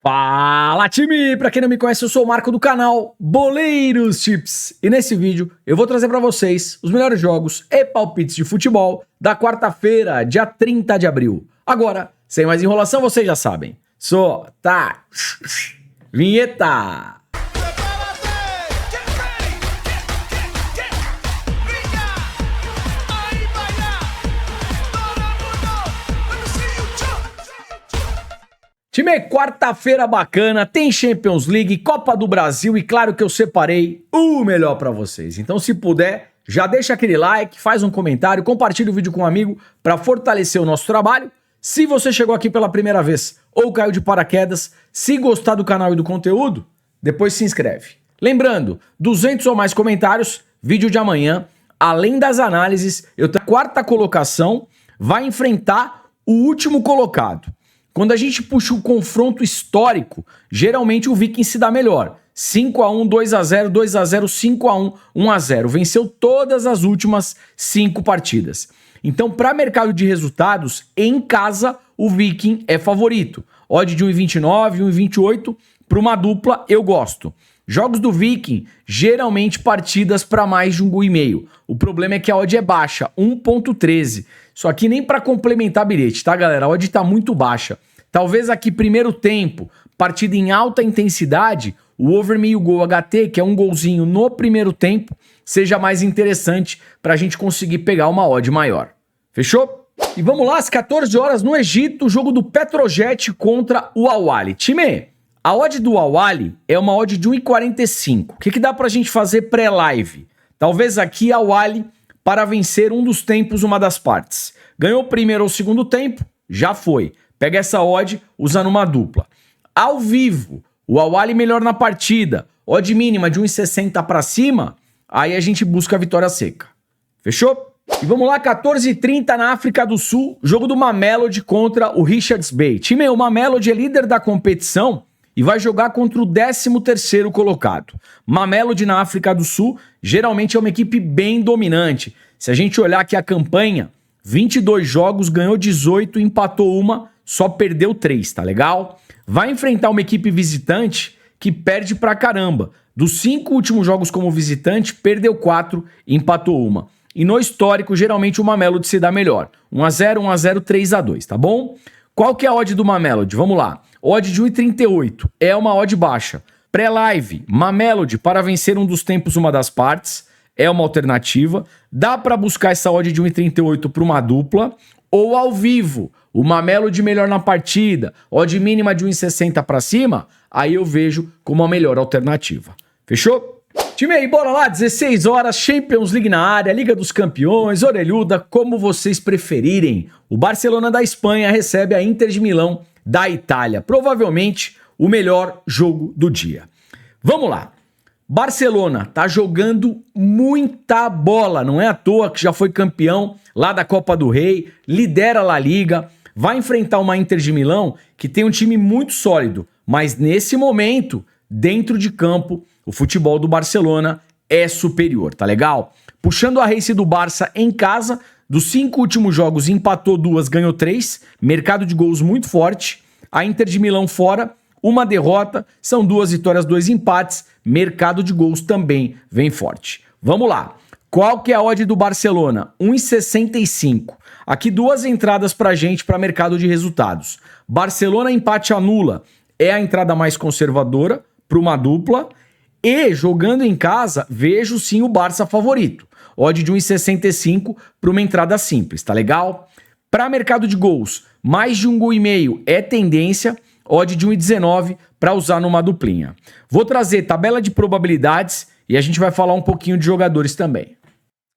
Fala, time! Pra quem não me conhece, eu sou o Marco do canal Boleiros Tips. E nesse vídeo eu vou trazer pra vocês os melhores jogos e palpites de futebol da quarta-feira, dia 30 de abril. Agora, sem mais enrolação, vocês já sabem. Solta! Vinheta! Time, quarta-feira bacana, tem Champions League, Copa do Brasil e claro que eu separei o melhor pra vocês. Então, se puder, já deixa aquele like, faz um comentário, compartilha o vídeo com um amigo pra fortalecer o nosso trabalho. Se você chegou aqui pela primeira vez ou caiu de paraquedas, se gostar do canal e do conteúdo, depois se inscreve. Lembrando, 200 ou mais comentários, vídeo de amanhã, além das análises, eu tenho a quarta colocação, vai enfrentar o último colocado. Quando a gente puxa o confronto histórico, geralmente o Viking se dá melhor. 5-1, 2-0, 2-0, 5-1, 1-0. Venceu todas as últimas 5 partidas. Então, para mercado de resultados, em casa, o Viking é favorito. Odd de 1,29, 1,28, para uma dupla, eu gosto. Jogos do Viking, geralmente partidas para mais de 1,5. O problema é que a odd é baixa, 1,13. Só que nem para complementar bilhete, tá, galera? A odd tá muito baixa. Talvez aqui primeiro tempo, partida em alta intensidade, o over meio gol HT, que é um golzinho no primeiro tempo, seja mais interessante para a gente conseguir pegar uma odd maior. Fechou? E vamos lá, às 14 horas no Egito, o jogo do Petrojet contra o Al-Ahly. Time, a odd do Al-Ahly é uma odd de 1,45. O que dá pra gente fazer pré-live? Talvez aqui Al-Ahly para vencer um dos tempos, uma das partes. Ganhou o primeiro ou segundo tempo? Já foi. Pega essa odd, usa numa dupla. Ao vivo, o Al-Ahly melhor na partida, odd mínima de 1,60 para cima, aí a gente busca a vitória seca. Fechou? E vamos lá, 14h30 na África do Sul, jogo do Mamelodi contra o Richards Bay. Time, o Mamelodi é líder da competição e vai jogar contra o 13º colocado. Mamelodi na África do Sul geralmente é uma equipe bem dominante. Se a gente olhar aqui a campanha, 22 jogos, ganhou 18, empatou uma, só perdeu 3, tá legal? Vai enfrentar uma equipe visitante que perde pra caramba. Dos 5 últimos jogos como visitante, perdeu 4 e empatou uma. E no histórico, geralmente o Mamelodi se dá melhor. 1-0, 1-0, 3-2, tá bom? Qual que é a odd do Mamelodi? Vamos lá. Odd de 1,38. É uma odd baixa. Pré-live, Mamelodi para vencer um dos tempos, uma das partes. É uma alternativa. Dá para buscar essa odd de 1,38 para uma dupla. Ou ao vivo, o Mamelodi melhor na partida, odd mínima de 1,60 para cima, aí eu vejo como a melhor alternativa. Fechou? Time aí, bora lá, 16 horas, Champions League na área, Liga dos Campeões, orelhuda, como vocês preferirem. O Barcelona da Espanha recebe a Inter de Milão da Itália. Provavelmente o melhor jogo do dia. Vamos lá. Barcelona tá jogando muita bola, não é à toa que já foi campeão lá da Copa do Rei, lidera a La Liga, vai enfrentar uma Inter de Milão que tem um time muito sólido, mas nesse momento, dentro de campo, o futebol do Barcelona é superior, tá legal? Puxando a race do Barça em casa, dos 5 últimos jogos empatou 2, ganhou 3, mercado de gols muito forte, a Inter de Milão fora, uma derrota, são 2 vitórias, 2 empates, mercado de gols também vem forte. Vamos lá. Qual que é a odd do Barcelona? 1,65. Aqui 2 entradas pra gente para mercado de resultados. Barcelona empate anula é a entrada mais conservadora para uma dupla. E jogando em casa, vejo sim o Barça favorito. Odd de 1,65 para uma entrada simples, tá legal? Para mercado de gols, mais de 1,5 gol é tendência. Odd de 1,19 para usar numa duplinha. Vou trazer tabela de probabilidades e a gente vai falar um pouquinho de jogadores também.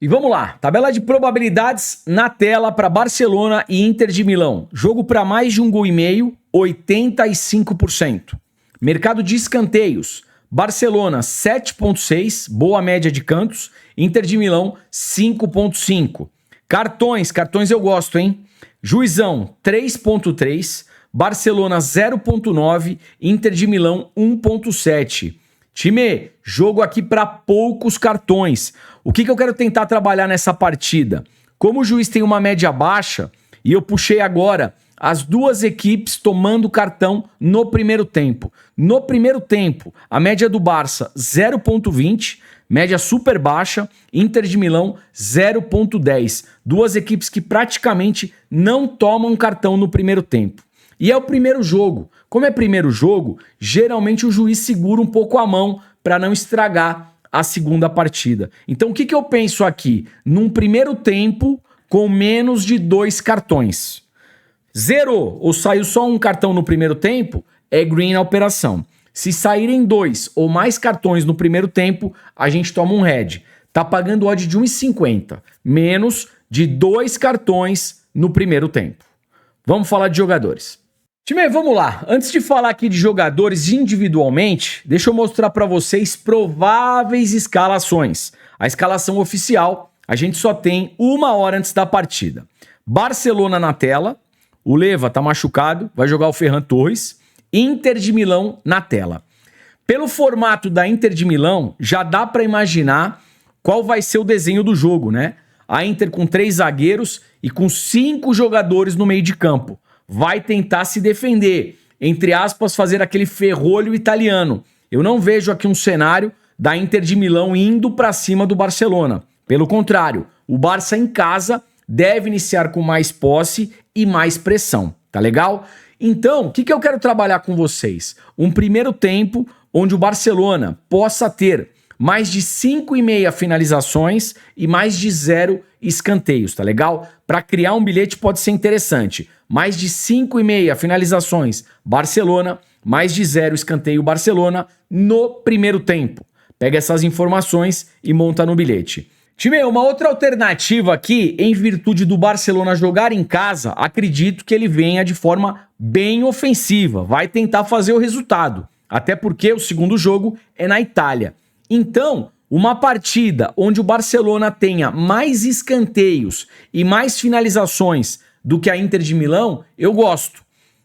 E vamos lá, tabela de probabilidades na tela para Barcelona e Inter de Milão. Jogo para mais de 1,5 gol, 85%. Mercado de escanteios, Barcelona 7,6, boa média de cantos. Inter de Milão 5,5. Cartões eu gosto, hein? Juizão 3,3. Barcelona 0,9, Inter de Milão 1,7. Time, jogo aqui para poucos cartões. O que eu quero tentar trabalhar nessa partida? Como o juiz tem uma média baixa, e eu puxei agora as duas equipes tomando cartão no primeiro tempo. No primeiro tempo, a média do Barça 0,20, média super baixa, Inter de Milão 0,10. Duas equipes que praticamente não tomam cartão no primeiro tempo. E é o primeiro jogo. Como é primeiro jogo, geralmente o juiz segura um pouco a mão para não estragar a segunda partida. Então o que eu penso aqui? Num primeiro tempo com menos de 2 cartões. Zerou ou saiu só um cartão no primeiro tempo, é green na operação. Se saírem 2 ou mais cartões no primeiro tempo, a gente toma um red. Tá pagando odd de 1,50, menos de 2 cartões no primeiro tempo. Vamos falar de jogadores. Time, vamos lá. Antes de falar aqui de jogadores individualmente, deixa eu mostrar para vocês prováveis escalações. A escalação oficial, a gente só tem 1 hora antes da partida. Barcelona na tela, o Leva tá machucado, vai jogar o Ferran Torres. Inter de Milão na tela. Pelo formato da Inter de Milão, já dá para imaginar qual vai ser o desenho do jogo, né? A Inter com 3 zagueiros e com 5 jogadores no meio de campo. Vai tentar se defender, entre aspas, fazer aquele ferrolho italiano. Eu não vejo aqui um cenário da Inter de Milão indo para cima do Barcelona. Pelo contrário, o Barça em casa deve iniciar com mais posse e mais pressão, tá legal? Então, o que eu quero trabalhar com vocês? Um primeiro tempo onde o Barcelona possa ter mais de 5,5 finalizações e mais de 0 escanteios, tá legal? Para criar um bilhete pode ser interessante. Mais de 5,5 finalizações Barcelona, mais de 0 escanteio Barcelona no primeiro tempo. Pega essas informações e monta no bilhete. Time, uma outra alternativa aqui, em virtude do Barcelona jogar em casa, acredito que ele venha de forma bem ofensiva, vai tentar fazer o resultado, até porque o segundo jogo é na Itália. Então, uma partida onde o Barcelona tenha mais escanteios e mais finalizações do que a Inter de Milão, eu gosto.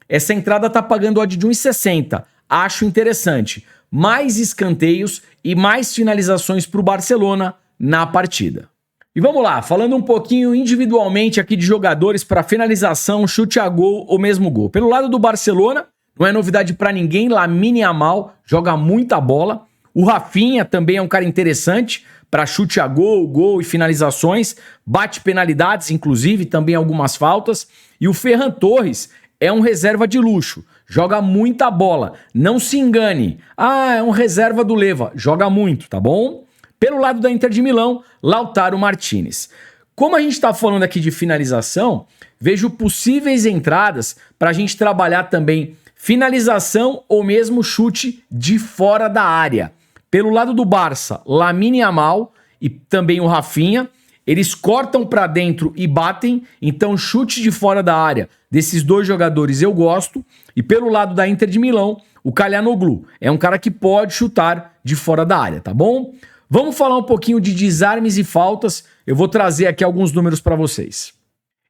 Essa entrada tá pagando odd de 1,60, acho interessante. Mais escanteios e mais finalizações para o Barcelona na partida. E vamos lá, falando um pouquinho individualmente aqui de jogadores para finalização, chute a gol ou mesmo gol. Pelo lado do Barcelona, não é novidade para ninguém, Lamine Yamal joga muita bola. O Rafinha também é um cara interessante para chute a gol, gol e finalizações, bate penalidades, inclusive, também algumas faltas. E o Ferran Torres é um reserva de luxo, joga muita bola, não se engane. Ah, é um reserva do Leva, joga muito, tá bom? Pelo lado da Inter de Milão, Lautaro Martinez. Como a gente está falando aqui de finalização, vejo possíveis entradas para a gente trabalhar também finalização ou mesmo chute de fora da área. Pelo lado do Barça, Lamine Yamal e também o Rafinha, eles cortam para dentro e batem, então chute de fora da área desses dois jogadores eu gosto. E pelo lado da Inter de Milão, o Calhanoglu é um cara que pode chutar de fora da área, tá bom? Vamos falar um pouquinho de desarmes e faltas. Eu vou trazer aqui alguns números para vocês.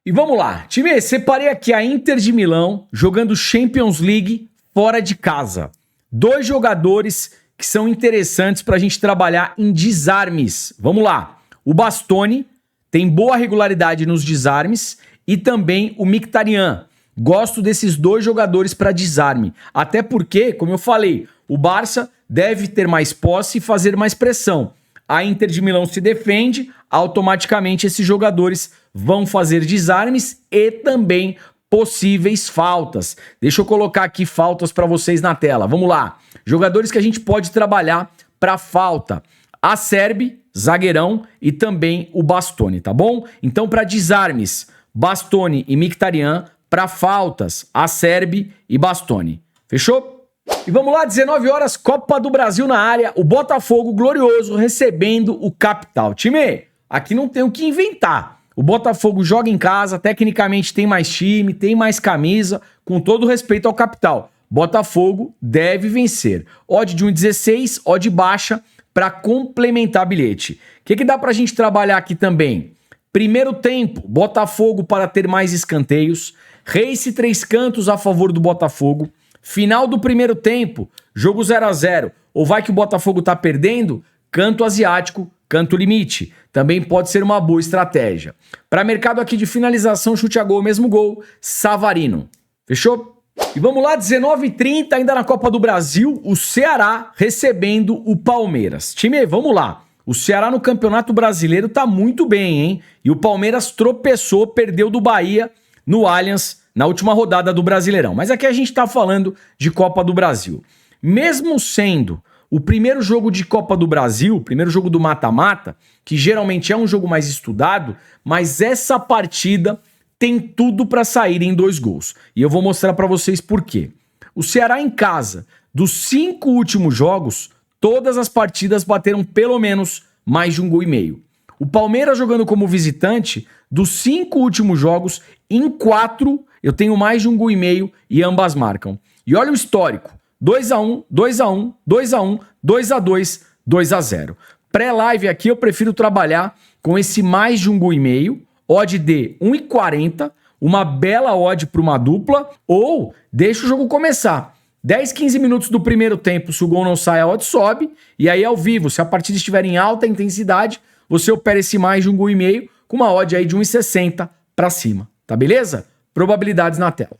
E vamos lá. Time, separei aqui a Inter de Milão jogando Champions League fora de casa. 2 jogadores que são interessantes para a gente trabalhar em desarmes. Vamos lá. O Bastoni tem boa regularidade nos desarmes e também o Mkhitaryan. Gosto desses 2 jogadores para desarme. Até porque, como eu falei, o Barça deve ter mais posse e fazer mais pressão. A Inter de Milão se defende, automaticamente esses jogadores vão fazer desarmes e também possíveis faltas. Deixa eu colocar aqui faltas para vocês na tela. Vamos lá. Jogadores que a gente pode trabalhar para falta. Acerbi, zagueirão, e também o Bastoni, tá bom? Então, para desarmes, Bastoni e Mkhitaryan. Para faltas, Acerbi e Bastoni. Fechou? E vamos lá, 19 horas, Copa do Brasil na área, o Botafogo glorioso recebendo o Capital. Time, aqui não tem o que inventar. O Botafogo joga em casa, tecnicamente tem mais time, tem mais camisa, com todo respeito ao Capital. Botafogo deve vencer. Odd de 1,16, odd baixa para complementar bilhete. O que dá pra gente trabalhar aqui também? Primeiro tempo, Botafogo para ter mais escanteios. Race 3 cantos a favor do Botafogo. Final do primeiro tempo, jogo 0-0. Ou vai que o Botafogo tá perdendo? Canto asiático, canto limite. Também pode ser uma boa estratégia. Para mercado aqui de finalização, chute a gol, mesmo gol, Savarino. Fechou? E vamos lá, 19h30, ainda na Copa do Brasil, o Ceará recebendo o Palmeiras. Time, vamos lá. O Ceará no Campeonato Brasileiro tá muito bem, hein? E o Palmeiras tropeçou, perdeu do Bahia no Allianz na última rodada do Brasileirão. Mas aqui a gente tá falando de Copa do Brasil. Mesmo sendo o primeiro jogo de Copa do Brasil, o primeiro jogo do mata-mata, que geralmente é um jogo mais estudado, mas essa partida tem tudo para sair em 2 gols. E eu vou mostrar para vocês por quê. O Ceará em casa, dos 5 últimos jogos, todas as partidas bateram pelo menos mais de 1,5 gols. O Palmeiras jogando como visitante, dos 5 últimos jogos, em 4 eu tenho mais de 1,5 gols e ambas marcam. E olha o histórico. 2-1, 2-1, 2-1, 2-2, 2-0. Pré-live aqui eu prefiro trabalhar com esse mais de 1,5 gols, odd de 1,40, uma bela odd para uma dupla, ou deixa o jogo começar. 10, 15 minutos do primeiro tempo, se o gol não sai, a odd sobe, e aí ao vivo, se a partida estiver em alta intensidade, você opera esse mais de 1,5 gols com uma odd aí de 1,60 para cima, tá beleza? Probabilidades na tela.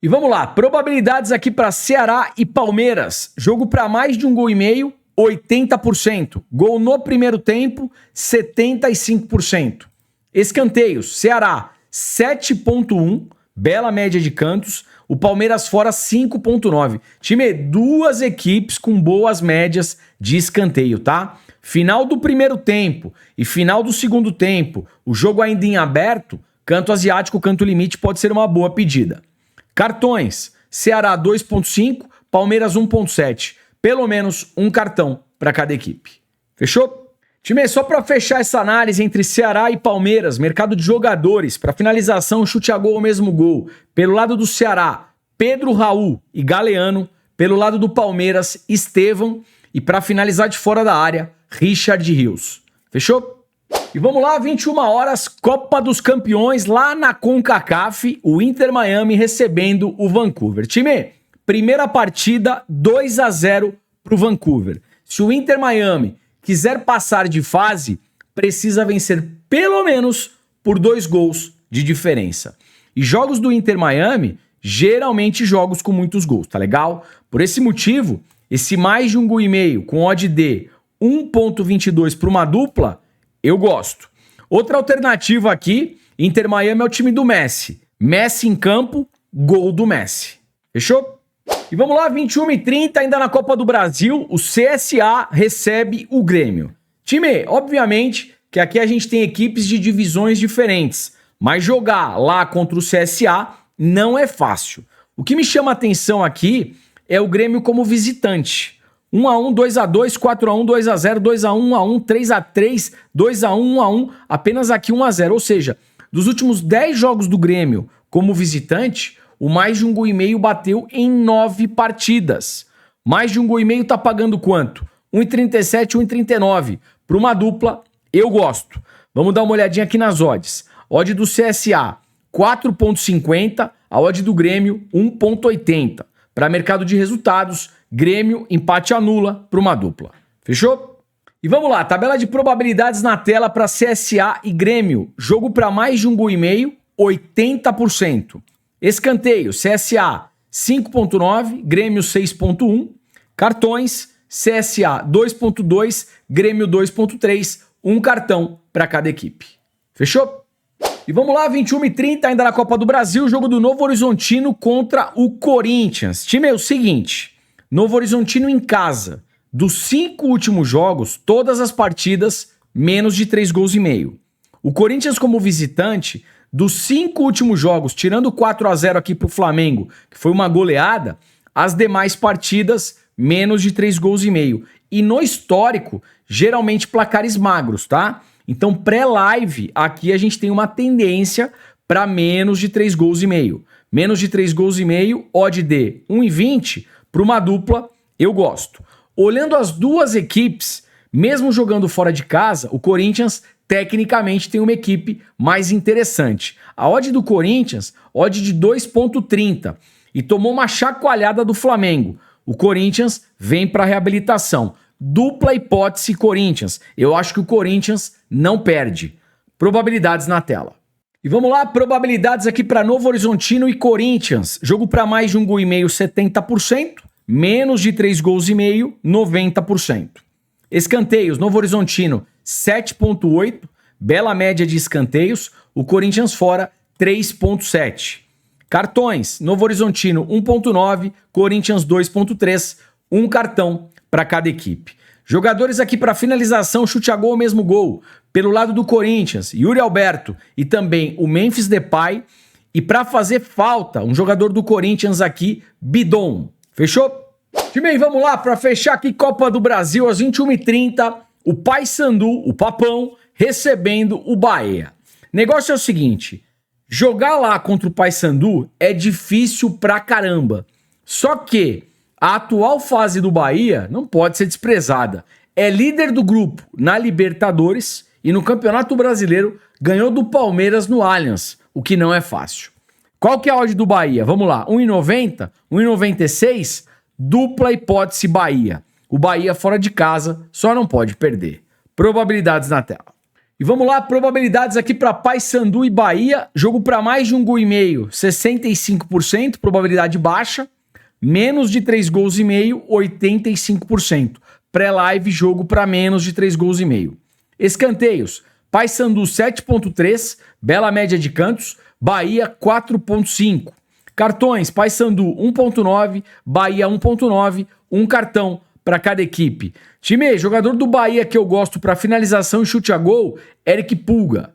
E vamos lá, probabilidades aqui para Ceará e Palmeiras. Jogo para mais de 1,5 gols, 80%. Gol no primeiro tempo, 75%. Escanteios, Ceará 7,1, bela média de cantos. O Palmeiras fora 5,9. Time, 2 equipes com boas médias de escanteio, tá? Final do primeiro tempo e final do segundo tempo, o jogo ainda em aberto, canto asiático, canto limite pode ser uma boa pedida. Cartões, Ceará 2,5, Palmeiras 1,7. Pelo menos um cartão para cada equipe. Fechou? Time, só para fechar essa análise entre Ceará e Palmeiras, mercado de jogadores, para finalização, chute a gol ou mesmo gol. Pelo lado do Ceará, Pedro Raul e Galeano. Pelo lado do Palmeiras, Estevão. E para finalizar de fora da área, Richard Rios. Fechou? E vamos lá, 21 horas, Copa dos Campeões, lá na CONCACAF, o Inter Miami recebendo o Vancouver. Time, primeira partida, 2-0 para o Vancouver. Se o Inter Miami quiser passar de fase, precisa vencer pelo menos por 2 gols de diferença. E jogos do Inter Miami, geralmente jogos com muitos gols, tá legal? Por esse motivo, esse mais de 1,5 gols com odd de 1,22 para uma dupla, eu gosto. Outra alternativa aqui, Inter Miami é o time do Messi. Messi em campo, gol do Messi. Fechou? E vamos lá, 21h30, ainda na Copa do Brasil, o CSA recebe o Grêmio. Time, obviamente que aqui a gente tem equipes de divisões diferentes, mas jogar lá contra o CSA não é fácil. O que me chama a atenção aqui é o Grêmio como visitante. 1-1, 2-2, 4-1, 2-0, 2-1, 1-1, 3-3, 2-1, 1-1, apenas aqui 1-0. Ou seja, dos últimos 10 jogos do Grêmio como visitante, o mais de 1,5 gol bateu em 9 partidas. Mais de 1,5 gol tá pagando quanto? 1,37, 1,39. Para uma dupla, eu gosto. Vamos dar uma olhadinha aqui nas odds. Odd do CSA, 4,50. A odd do Grêmio, 1,80. Para mercado de resultados, Grêmio, empate anula para uma dupla. Fechou? E vamos lá, tabela de probabilidades na tela para CSA e Grêmio. Jogo para mais de 1,5 gol, 80%. Escanteio, CSA 5,9, Grêmio 6,1. Cartões, CSA 2,2, Grêmio 2,3. Um cartão para cada equipe. Fechou? E vamos lá, 21h30, ainda na Copa do Brasil, jogo do Novo Horizontino contra o Corinthians. Time, é o seguinte, Novo Horizontino em casa. Dos 5 últimos jogos, todas as partidas, menos de 3,5 gols. O Corinthians como visitante, dos 5 últimos jogos, tirando 4-0 aqui pro Flamengo, que foi uma goleada, as demais partidas, menos de 3,5 gols. E no histórico, geralmente placares magros, tá? Então, pré-live, aqui a gente tem uma tendência para menos de 3,5 gols. Menos de 3,5 gols, odd de 1,20 para uma dupla, eu gosto. Olhando as duas equipes, mesmo jogando fora de casa, o Corinthians tecnicamente tem uma equipe mais interessante. A odd do Corinthians, odd de 2,30 e tomou uma chacoalhada do Flamengo. O Corinthians vem para reabilitação. Dupla hipótese Corinthians. Eu acho que o Corinthians não perde. Probabilidades na tela. E vamos lá, probabilidades aqui para Novo Horizontino e Corinthians. Jogo para mais de 1,5 gol, 70%. Menos de 3 gols e meio, 90%. Escanteios, Novo Horizontino, 7,8. Bela média de escanteios. O Corinthians fora, 3,7. Cartões, Novo Horizontino, 1,9. Corinthians, 2,3. Um cartão para cada equipe. Jogadores aqui para finalização, chute a gol ou mesmo gol. Pelo lado do Corinthians, Yuri Alberto e também o Memphis Depay. E para fazer falta, um jogador do Corinthians aqui, Bidon. Fechou? Time, aí, vamos lá para fechar aqui Copa do Brasil às 21h30. O Paysandu, o Papão, recebendo o Bahia. Negócio é o seguinte, jogar lá contra o Paysandu é difícil pra caramba. Só que a atual fase do Bahia não pode ser desprezada. É líder do grupo na Libertadores e no Campeonato Brasileiro ganhou do Palmeiras no Allianz, o que não é fácil. Qual que é a odd do Bahia? Vamos lá, 1,90, 1,96, dupla hipótese Bahia. O Bahia fora de casa só não pode perder. Probabilidades na tela. E vamos lá, probabilidades aqui para Paysandu e Bahia. Jogo para mais de 1,5 gol, 65%, probabilidade baixa. Menos de 3 gols e meio, 85%. Pré-live, jogo para menos de 3 gols e meio. Escanteios, Paysandu 7,3, bela média de cantos. Bahia 4,5. Cartões, Paysandu 1,9, Bahia 1,9, um cartão para cada equipe. Time, jogador do Bahia que eu gosto para finalização e chute a gol, Eric Pulga.